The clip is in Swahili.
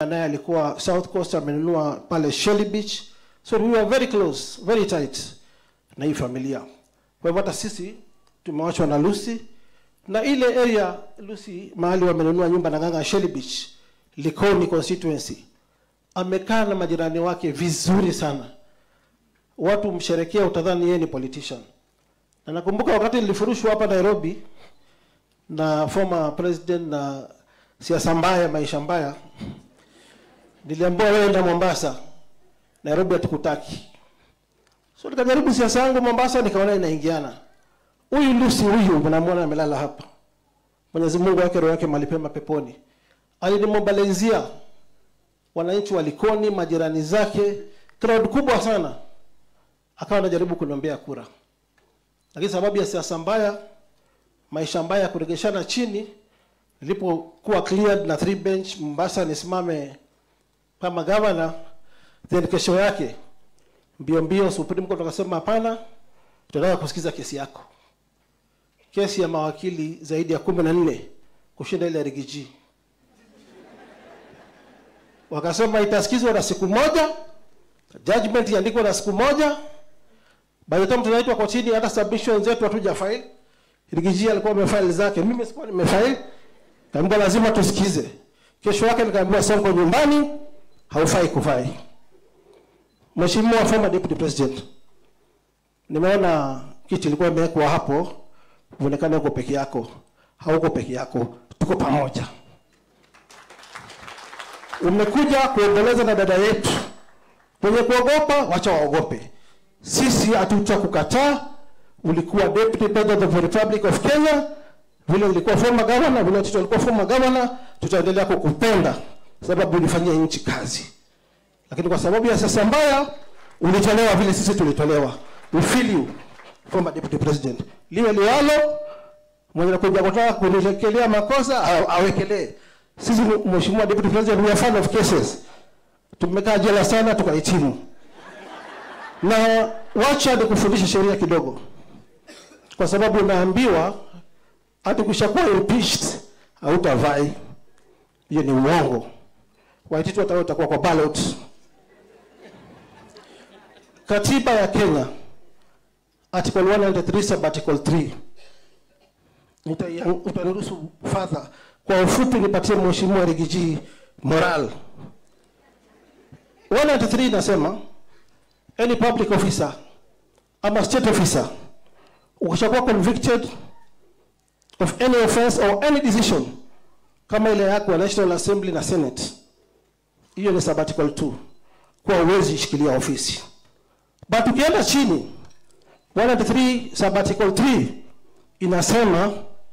naye alikuwa South Coast, amenunua pale Shelly Beach. So we were very close, very tight na hii familia. Kwa hivyo hata sisi tumewachwa na Lucy, na ile area Lucy mahali wamenunua nyumba na Ng'ang'a Shelly Beach, Likoni constituency, amekaa na majirani wake vizuri sana. Watu msherekea utadhani yeye ni politician. Na nakumbuka wakati nilifurushwa hapa Nairobi na former president na siasa mbaya, maisha mbaya, niliambiwa wewe nenda Mombasa, Nairobi hatukutaki. So nikajaribu siasa yangu Mombasa, nikaona inaingiana. Huyu Lucy huyu mnamwona amelala hapa, Mwenyezi Mungu wake roho yake malipema peponi, alinimobilizia wananchi wa Likoni, majirani zake, crowd kubwa sana, akawa anajaribu kuniombea kura. Lakini sababu ya siasa mbaya, maisha mbaya, kuregeshana chini, nilipokuwa cleared na 3 bench Mombasa nisimame kama governor, then kesho yake mbio Supreme Court wakasema hapana, tunataka kusikiza kesi yako. Kesi ya mawakili zaidi ya 14 kushinda ile Rigiji. Wakasema itasikizwa na siku moja, judgment iandikwe na siku moja. By the time tunaitwa kotini, hata submission zetu hatuja file. Rigiji alikuwa amefile zake, mimi sikuwa nimefile. Kaambia lazima tusikize. Kesho yake nikaambiwa Sonko nyumbani, haufai kufai. Mheshimiwa former deputy president, nimeona kiti ilikuwa imewekwa hapo, uonekane uko peke yako. Hauko peke yako, tuko pamoja. Umekuja kuendeleza na dada yetu. Wenye kuogopa, wacha waogope. Sisi hatutakukataa. Ulikuwa deputy president of the Republic of Kenya, vile ulikuwa former governor, vile tulikuwa former governor, tutaendelea kukupenda sababu ulifanyia nchi kazi. Lakini kwa sababu ya siasa mbaya, ulitolewa vile sisi tulitolewa. We feel you, former deputy president. Liwe liwalo, mwenye kuja kutaka kunilekelea makosa, awekelee. Sisi Mheshimiwa deputy president, we are fan of cases. Tumekaa jela sana tukahitimu. Na wacha nikufundishe sheria kidogo. Kwa sababu unaambiwa hata ukishakuwa impeached hautavai. Hiyo ni uongo. Waititu watakuwa kwa ballot. Katiba ya Kenya article 103 sub article 3. Utaniruhusu further. Kwa ufupi nipatie Mheshimiwa Rigiji moral. 103 inasema any public officer ama state officer ukishakuwa convicted of any offense or any decision kama ile yako ya National Assembly na Senate, hiyo ni sub article 2, kwa uwezi shikilia ofisi. But ukienda chini 103 sub article 3 inasema